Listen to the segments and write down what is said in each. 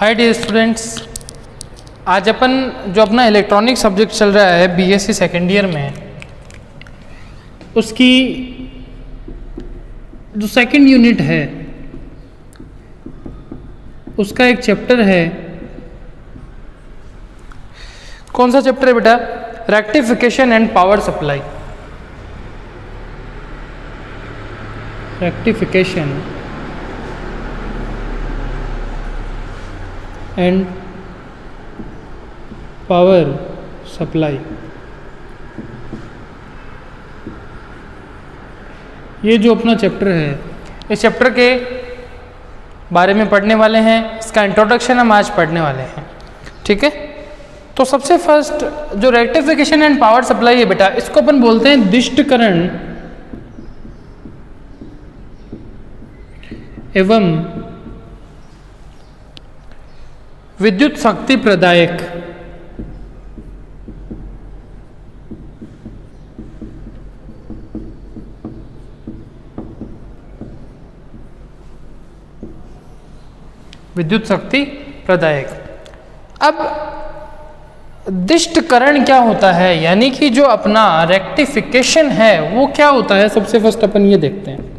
Hi dear students, आज अपन जो अपना इलेक्ट्रॉनिक सब्जेक्ट चल रहा है बीएससी सेकेंड ईयर में, उसकी जो सेकंड यूनिट है उसका एक चैप्टर है। कौन सा चैप्टर है बेटा? Rectification and power supply. Rectification and power supply, ये जो अपना चैप्टर है, इस चैप्टर के बारे में पढ़ने वाले हैं। इसका इंट्रोडक्शन हम आज पढ़ने वाले हैं, ठीक है। तो सबसे फर्स्ट जो रेक्टिफिकेशन एंड पावर सप्लाई है बेटा, इसको अपन बोलते हैं दिष्टकरण एवं विद्युत शक्ति प्रदायक। विद्युत शक्ति प्रदायक। अब दिष्टकरण क्या होता है, यानी कि जो अपना रेक्टिफिकेशन है वो क्या होता है, सबसे फर्स्ट अपन ये देखते हैं।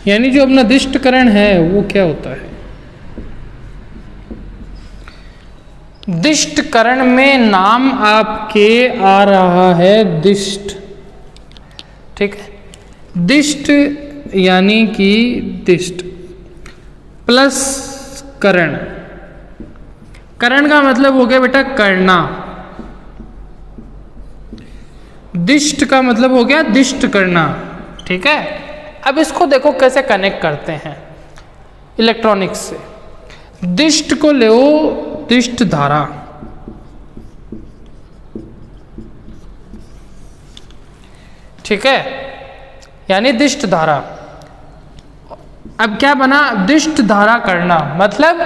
यानी जो अपना दिष्टकरण है वो क्या होता है। दिष्टकरण में नाम आपके आ रहा है दिष्ट, ठीक है। दिष्ट यानी कि दिष्ट प्लस करण। करण का मतलब हो गया बेटा करना। दिष्ट का मतलब हो गया दिष्ट करना, ठीक है। अब इसको देखो कैसे कनेक्ट करते हैं इलेक्ट्रॉनिक्स से। दिष्ट को ले दिष्ट धारा, ठीक है, यानी दिष्ट धारा। अब क्या बना? दिष्ट धारा करना, मतलब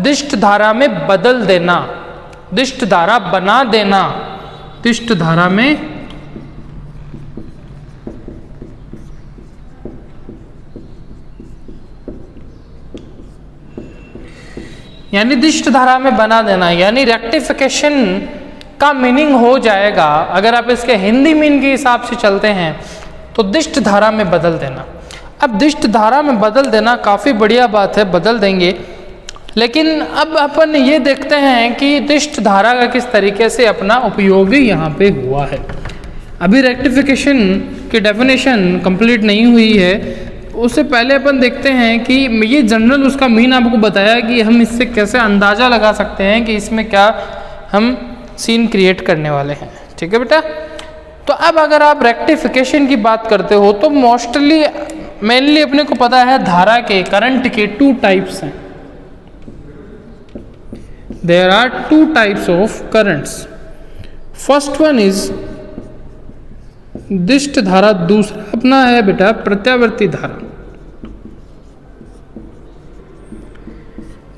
दिष्ट धारा में बदल देना, दिष्ट धारा बना देना, दिष्ट धारा में यानी दिष्ट धारा में बना देना। यानी रेक्टिफिकेशन का मीनिंग हो जाएगा, अगर आप इसके हिंदी मीनिंग के हिसाब से चलते हैं तो दिष्ट धारा में बदल देना। अब दिष्ट धारा में बदल देना काफ़ी बढ़िया बात है, बदल देंगे। लेकिन अब अपन ये देखते हैं कि दिष्ट धारा का किस तरीके से अपना उपयोग यहाँ पे हुआ है। अभी रेक्टिफिकेशन की डेफिनेशन कंप्लीट नहीं हुई है, उससे पहले अपन देखते हैं कि ये जनरल उसका मीन आपको बताया कि हम इससे कैसे अंदाज़ा लगा सकते हैं कि इसमें क्या हम सीन क्रिएट करने वाले हैं, ठीक है बेटा। तो अब अगर आप रेक्टिफिकेशन की बात करते हो तो मोस्टली मेनली अपने को पता है धारा के, करंट के 2 टाइप्स हैं। There are 2 types of currents. First one is दिष्ट धारा, दूसरा अपना है बेटा प्रत्यावर्ती धारा।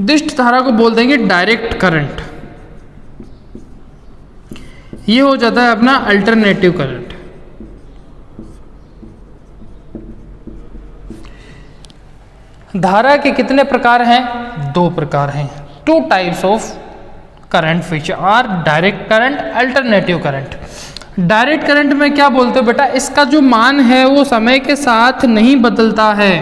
दिष्ट धारा को बोल देंगे डायरेक्ट करंट, ये हो जाता है अपना अल्टरनेटिव करंट। धारा के कितने प्रकार हैं? 2 प्रकार हैं। 2 types of current which are direct current, alternative current. Direct current में क्या बोलते हो बेटा? इसका जो मान है वो समय के साथ नहीं बदलता है।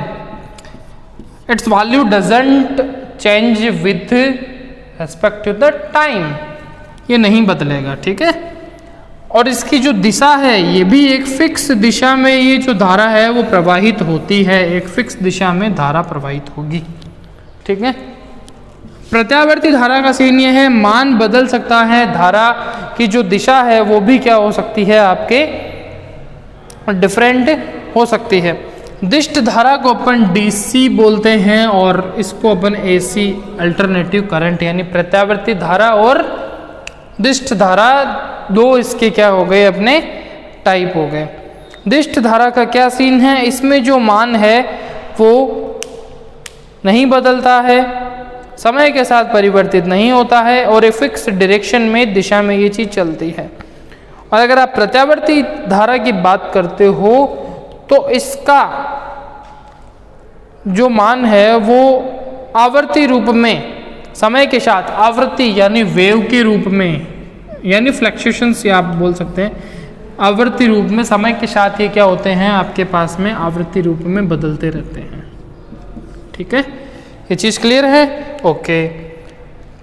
Its value doesn't change with respect to the time, ये नहीं बदलेगा, ठीक है। और इसकी जो दिशा है ये भी एक फिक्स दिशा में, ये जो धारा है वो प्रवाहित होती है, एक फिक्स दिशा में धारा प्रवाहित होगी, ठीक है। प्रत्यावर्ती धारा का सीन ये है, मान बदल सकता है, धारा की जो दिशा है वो भी क्या हो सकती है, आपके डिफरेंट हो सकती है। दिष्ट धारा को अपन डीसी बोलते हैं और इसको अपन एसी, अल्टरनेटिव करंट, यानी प्रत्यावर्ती धारा और दिष्ट धारा 2 इसके क्या हो गए, अपने टाइप हो गए। दिष्ट धारा का क्या सीन है? इसमें जो मान है वो नहीं बदलता है, समय के साथ परिवर्तित नहीं होता है और एक फिक्स डायरेक्शन में, दिशा में ये चीज़ चलती है। और अगर आप प्रत्यावर्ती धारा की बात करते हो तो इसका जो मान है वो आवर्ती रूप में समय के साथ आवृत्ति यानी वेव के रूप में, यानी फ्लक्चुएशंस या आप बोल सकते हैं आवर्ती रूप में समय के साथ ये क्या होते हैं आपके पास में आवर्ती रूप में बदलते रहते हैं। ठीक है, ये चीज़ क्लियर है? ओके।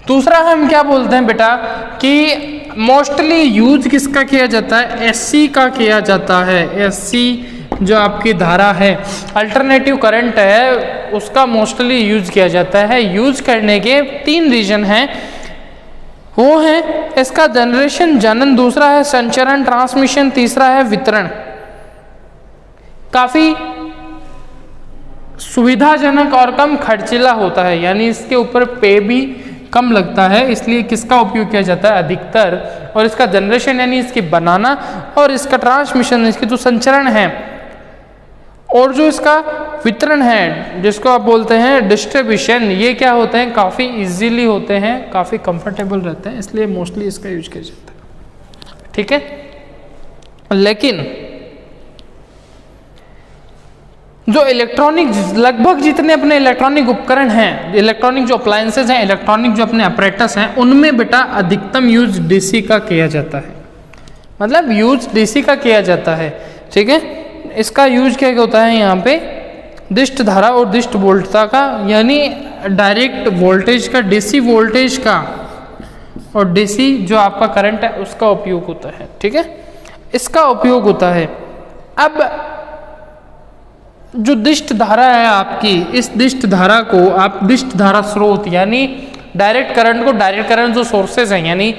दूसरा हम क्या बोलते हैं बेटा कि मोस्टली यूज किसका किया जाता है? एससी का किया जाता है। एससी जो आपकी धारा है, अल्टरनेटिव करंट है, उसका मोस्टली यूज किया जाता है। यूज करने के 3 रीजन हैं, वो है इसका जनरेशन जनन, दूसरा है संचरण ट्रांसमिशन, तीसरा है वितरण। काफी सुविधाजनक और कम खर्चीला होता है, यानी इसके ऊपर पे भी कम लगता है, इसलिए किसका उपयोग किया जाता है अधिकतर। और इसका जनरेशन यानी इसकी बनाना, और इसका ट्रांसमिशन इसकी जो संचरण है, और जो इसका वितरण है जिसको आप बोलते हैं डिस्ट्रीब्यूशन, ये क्या होते हैं काफ़ी इजीली होते हैं, काफ़ी कंफर्टेबल रहते हैं, इसलिए मोस्टली इसका यूज किया जाता है। ठीक है, लेकिन जो इलेक्ट्रॉनिक लगभग जितने अपने इलेक्ट्रॉनिक उपकरण हैं, इलेक्ट्रॉनिक जो अप्लायंसेज हैं, इलेक्ट्रॉनिक जो अपने ऑपरेटर्स हैं, उनमें बेटा अधिकतम यूज डीसी का किया जाता है, मतलब यूज डीसी का किया जाता है। ठीक है, इसका यूज क्या होता है यहाँ पे दिष्ट धारा और दिष्ट वोल्टता का, यानी डायरेक्ट वोल्टेज का, डीसी वोल्टेज का और डीसी जो आपका करंट है उसका उपयोग होता है। ठीक है, इसका उपयोग होता है। अब जो दिष्ट धारा है आपकी, इस दिष्ट धारा को आप दिष्ट धारा स्रोत यानी डायरेक्ट करंट को, डायरेक्ट करंट जो सोर्सेज हैं यानी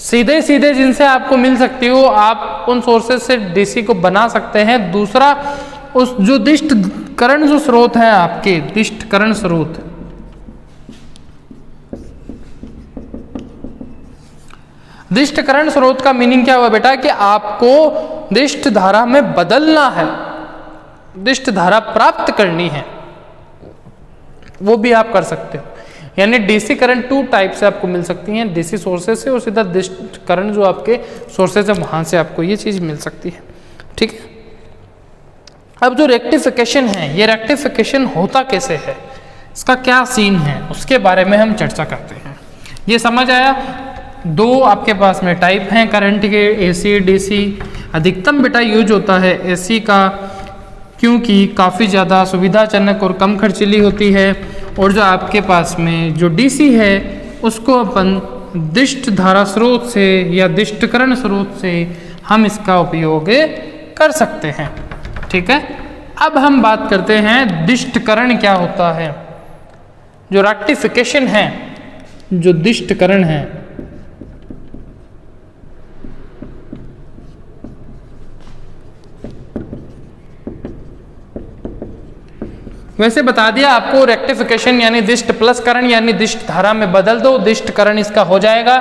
सीधे सीधे जिनसे आपको मिल सकती हो, आप उन सोर्सेज से डीसी को बना सकते हैं। दूसरा उस जो दिष्ट करंट जो स्रोत है आपके, दिष्ट करंट स्रोत, दिष्ट करंट स्रोत का मीनिंग क्या हुआ बेटा कि आपको दिष्ट धारा में बदलना है, दिष्ट धारा प्राप्त करनी है, वो भी आप कर सकते हो। यानी डीसी करंट 2 टाइप से आपको मिल सकती हैं, डीसी सोर्सेज से और सीधा दिष्ट करंट जो आपके सोर्सेज है वहां से आपको ये चीज मिल सकती है। ठीक है, अब जो रेक्टिफिकेशन है, ये रेक्टिफिकेशन होता कैसे है, इसका क्या सीन है, उसके बारे में हम चर्चा करते हैं। ये समझ आया? 2 आपके पास में टाइप हैं करंट के, एसी डीसी। अधिकतम बेटा यूज होता है एसी का, क्योंकि काफ़ी ज़्यादा सुविधाजनक और कम खर्चीली होती है। और जो आपके पास में जो डीसी है उसको अपन दिष्ट धारा स्रोत से या दिष्टकरण स्रोत से हम इसका उपयोग कर सकते हैं। ठीक है, अब हम बात करते हैं दिष्टकरण क्या होता है। जो रेक्टिफिकेशन है, जो दिष्टकरण है, वैसे बता दिया आपको रेक्टिफिकेशन यानी दिष्ट प्लस करण यानी दिष्ट धारा में बदल दो, दिष्ट करण इसका हो जाएगा।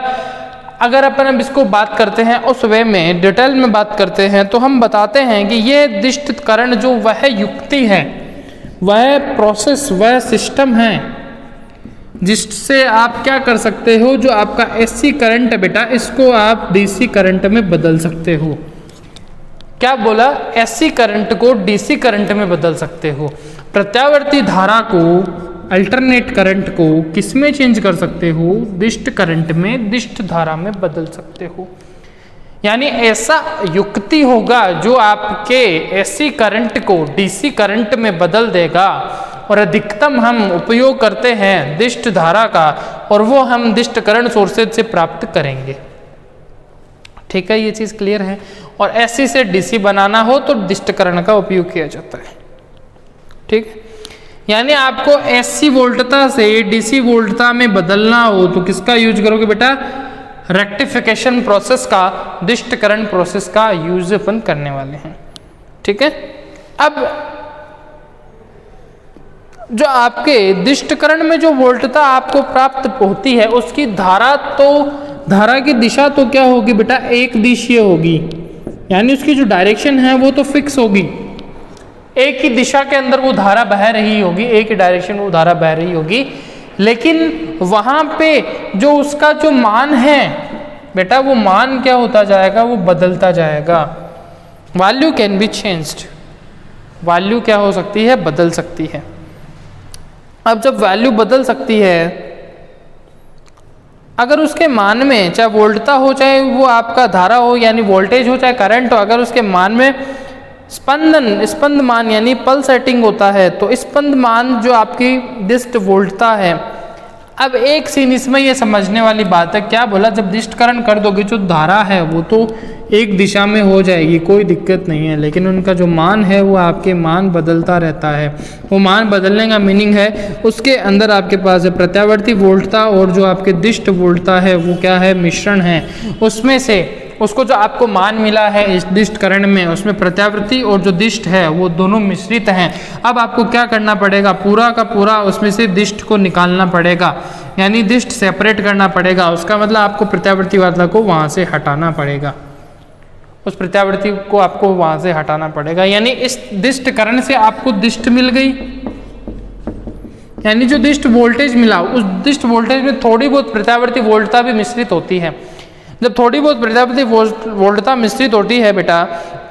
अगर अपन अब इसको बात करते हैं उस वे में डिटेल में बात करते हैं तो हम बताते हैं कि ये दिष्ट करण जो वह युक्ति है, वह प्रोसेस, वह सिस्टम है जिससे आप क्या कर सकते हो, जो आपका एसी करंट है बेटा इसको आप डीसी करंट में बदल सकते हो। क्या बोला? एसी करंट को डीसी करंट में बदल सकते हो। प्रत्यावर्ती धारा को, अल्टरनेट करंट को किस में चेंज कर सकते हो? दिष्ट करंट में, दिष्ट धारा में बदल सकते हो। यानी ऐसा युक्ति होगा जो आपके एसी करंट को डीसी करंट में बदल देगा। और अधिकतम हम उपयोग करते हैं दिष्ट धारा का, और वो हम दिष्ट करंट सोर्सेज से प्राप्त करेंगे। ठीक है, ये चीज क्लियर है। और एसी से डीसी बनाना हो तो दिष्टकरण का उपयोग किया जाता है। ठीक है, यानी आपको एसी वोल्टता से डीसी वोल्टता में बदलना हो तो किसका यूज करोगे बेटा? रेक्टिफिकेशन प्रोसेस का, दिष्टकरण प्रोसेस का यूज अपन करने वाले हैं। ठीक है, अब जो आपके दिष्टकरण में जो वोल्टता आपको प्राप्त होती है उसकी धारा, तो धारा की दिशा तो क्या होगी बेटा? एक दिशीय होगी, यानी उसकी जो डायरेक्शन है वो तो फिक्स होगी, एक ही दिशा के अंदर वो धारा बह रही होगी, एक ही डायरेक्शन वो धारा बह रही होगी। लेकिन वहां पे जो उसका जो मान है बेटा, वो मान क्या होता जाएगा? वो बदलता जाएगा। Value can be changed. Value क्या हो सकती है, बदल सकती है। अब जब वैल्यू बदल सकती है, अगर उसके मान में चाहे वोल्टता हो, चाहे वो आपका धारा हो यानी वोल्टेज हो, चाहे करंट हो, अगर उसके मान में स्पंद मान यानी पल्स सेटिंग होता है, तो स्पंद मान जो आपकी डिस्ट वोल्टता है। अब एक सीन इसमें ये समझने वाली बात है, क्या बोला, जब डिस्टकरण कर दोगे जो धारा है वो तो एक दिशा में हो जाएगी, कोई दिक्कत नहीं है, लेकिन उनका जो मान है वो आपके मान बदलता रहता है। वो मान बदलने का मीनिंग है उसके अंदर आपके पास है प्रत्यावर्ती वोल्टता और जो आपके डिस्ट वोल्टता है वो क्या है, मिश्रण है। उसमें से उसको जो आपको मान मिला है इस डिस्ट करंट में, उसमें प्रत्यावर्ती और जो डिस्ट है वो दोनों मिश्रित हैं। अब आपको क्या करना पड़ेगा, पूरा का पूरा उसमें से डिस्ट को निकालना पड़ेगा, यानी डिस्ट सेपरेट करना पड़ेगा। उसका मतलब आपको प्रत्यावर्ती वाला को वहाँ से हटाना पड़ेगा, उस प्रत्यावर्ती को आपको वहाँ से हटाना पड़ेगा। यानी इस डिस्ट करंट से आपको डिस्ट मिल गई, यानी जो डिस्ट वोल्टेज मिला उस डिस्ट वोल्टेज में थोड़ी बहुत प्रत्यावर्ती वोल्टता भी मिश्रित होती है। जब थोड़ी बहुत प्रत्यावर्ती वोल्टता मिश्रित होती है बेटा,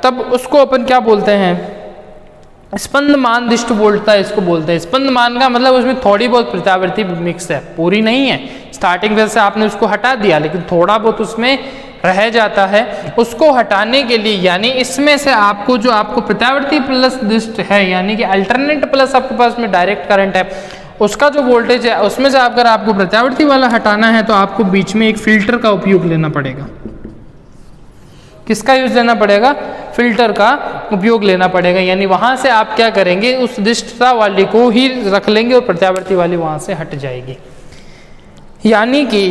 तब उसको अपन क्या बोलते हैं, स्पंद मान डिस्ट वोल्टता इसको बोलते हैं। स्पंद मान का मतलब उसमें थोड़ी बहुत प्रत्यावर्ती मिक्स है, पूरी नहीं है। स्टार्टिंग में से आपने उसको हटा दिया, लेकिन थोड़ा बहुत उसमें रह जाता है। उसको हटाने के लिए यानी इसमें से आपको जो आपको प्रत्यावर्ती प्लस डिस्ट है, यानी कि अल्टरनेट प्लस आपके पास में डायरेक्ट करंट है, उसका जो वोल्टेज है उसमें से अगर आपको प्रत्यावर्ती वाला हटाना है तो आपको बीच में एक फिल्टर का उपयोग लेना पड़ेगा। किसका यूज लेना पड़ेगा, फिल्टर का उपयोग लेना पड़ेगा। यानी वहां से आप क्या करेंगे, उस डिस्टता वाली को ही रख लेंगे और प्रत्यावर्ती वाली वहां से हट जाएगी। यानी कि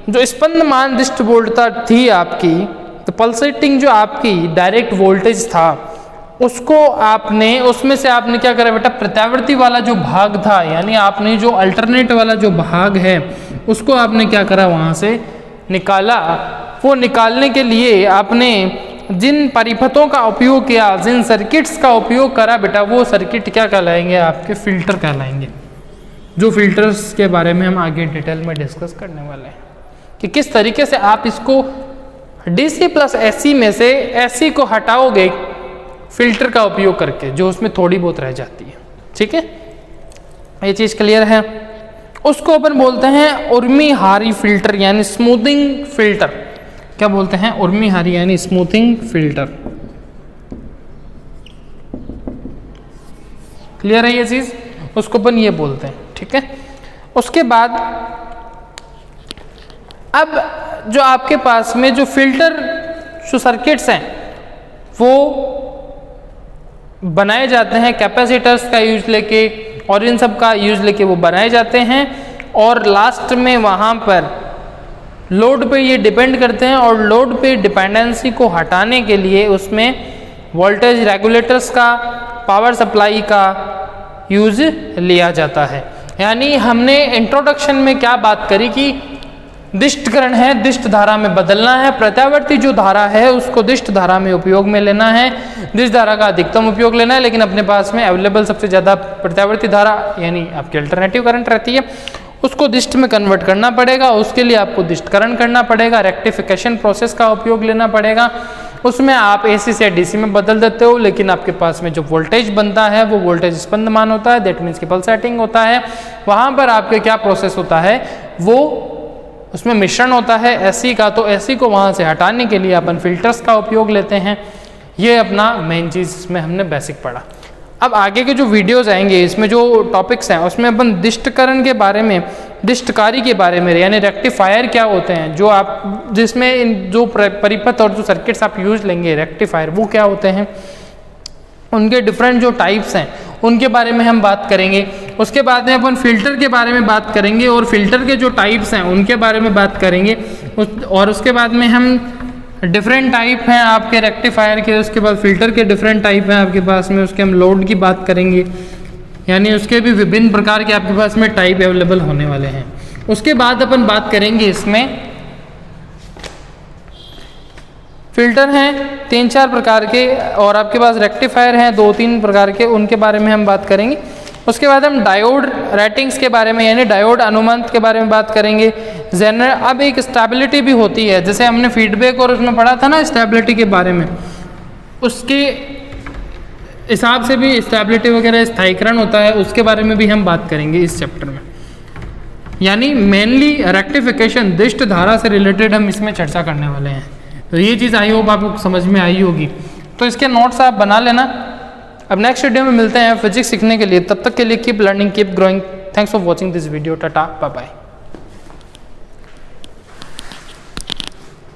जो स्पंद मान डिस्ट वोल्टता थी आपकी, तो पल्सेटिंग जो आपकी डायरेक्ट वोल्टेज था उसको आपने, उसमें से आपने क्या करा बेटा, प्रत्यावर्ती वाला जो भाग था, यानी आपने जो अल्टरनेट वाला जो भाग है उसको आपने क्या करा, वहां से निकाला। वो निकालने के लिए आपने जिन परिपथों का उपयोग किया, जिन सर्किट्स का उपयोग करा बेटा, वो सर्किट क्या कहलाएंगे, आपके फिल्टर कहलाएंगे। जो फिल्टर्स के बारे में हम आगे डिटेल में डिस्कस करने वाले हैं कि किस तरीके से आप इसको डीसी प्लस एसी में से एसी को हटाओगे फिल्टर का उपयोग करके, जो उसमें थोड़ी बहुत रह जाती है। ठीक है, ये चीज क्लियर है। उसको अपन बोलते हैं उर्मी-हारी फिल्टर यानी स्मूथिंग फिल्टर। क्या बोलते हैं, उर्मी-हारी यानी स्मूथिंग फिल्टर। क्लियर है ये चीज, उसको अपन ये बोलते हैं। ठीक है, उसके बाद अब जो आपके पास में जो फिल्टर जो सर्किट्स हैं वो बनाए जाते हैं कैपेसिटर्स का यूज लेके और इन सब का यूज लेके वो बनाए जाते हैं, और लास्ट में वहाँ पर लोड पे ये डिपेंड करते हैं, और लोड पे डिपेंडेंसी को हटाने के लिए उसमें वोल्टेज रेगुलेटर्स का, पावर सप्लाई का यूज लिया जाता है। यानी हमने इंट्रोडक्शन में क्या बात करी कि डिस्ट करंट है, डिस्ट धारा में बदलना है, प्रत्यावर्ती जो धारा है उसको डिस्ट धारा में उपयोग में लेना है, डिस्ट धारा का अधिकतम उपयोग लेना है, लेकिन अपने पास में अवेलेबल सबसे ज़्यादा प्रत्यावर्ती धारा यानी आपकी अल्टरनेटिव करंट रहती है, उसको डिस्ट में कन्वर्ट करना पड़ेगा। उसके लिए आपको डिस्ट करंट करना पड़ेगा, रेक्टिफिकेशन प्रोसेस का उपयोग लेना पड़ेगा। उसमें आप एसी से डीसी में बदल देते हो, लेकिन आपके पास में जो वोल्टेज बनता है वो वोल्टेज स्पंद मान होता है, दैट मीन्स कि पल्सेटिंग होता है। वहाँ पर आपके क्या प्रोसेस होता है, वो उसमें मिश्रण होता है एसी का, तो एसी को वहाँ से हटाने के लिए अपन फिल्टर्स का उपयोग लेते हैं। ये अपना मेन चीज़ इसमें हमने बेसिक पढ़ा। अब आगे के जो वीडियोस आएंगे इसमें जो टॉपिक्स हैं उसमें अपन डिस्टकरण के बारे में, डिस्टकारी के बारे में, यानी रेक्टिफायर क्या होते हैं, जो आप जिसमें इन जो परिपथ और जो सर्किट्स आप यूज लेंगे रेक्टिफायर वो क्या होते हैं, उनके डिफरेंट जो टाइप्स हैं उनके बारे में हम बात करेंगे। उसके बाद में अपन फिल्टर के बारे में बात करेंगे और फिल्टर के जो टाइप्स हैं उनके बारे में बात करेंगे। और उसके बाद में हम डिफरेंट टाइप हैं आपके रेक्टिफायर के, उसके बाद फिल्टर के डिफरेंट टाइप हैं आपके पास में, उसके हम लोड की बात करेंगे, यानी उसके भी विभिन्न प्रकार के आपके पास में टाइप अवेलेबल होने वाले हैं। उसके बाद अपन बात करेंगे इसमें फिल्टर हैं 3-4 प्रकार के, और आपके पास रेक्टिफायर हैं 2-3 प्रकार के, उनके बारे में हम बात करेंगे। उसके बाद हम डायोड रेटिंग्स के बारे में यानी डायोड अनुमानित के बारे में बात करेंगे। अब एक स्टेबिलिटी भी होती है, जैसे हमने फीडबैक और उसमें पढ़ा था ना स्टेबिलिटी के बारे में, उसके हिसाब से भी स्टेबिलिटी वगैरह स्थायीकरण होता है, उसके बारे में भी हम बात करेंगे इस चैप्टर में। यानी मेनली रेक्टिफिकेशन दिष्ट धारा से रिलेटेड हम इसमें चर्चा करने वाले हैं। तो ये चीज़ आई होप आपको समझ में आई होगी। तो इसके नोट्स आप बना लेना। अब नेक्स्ट वीडियो में मिलते हैं फिजिक्स सीखने के लिए। तब तक के लिए keep learning, keep growing. Thanks for watching this video. Tata, bye bye.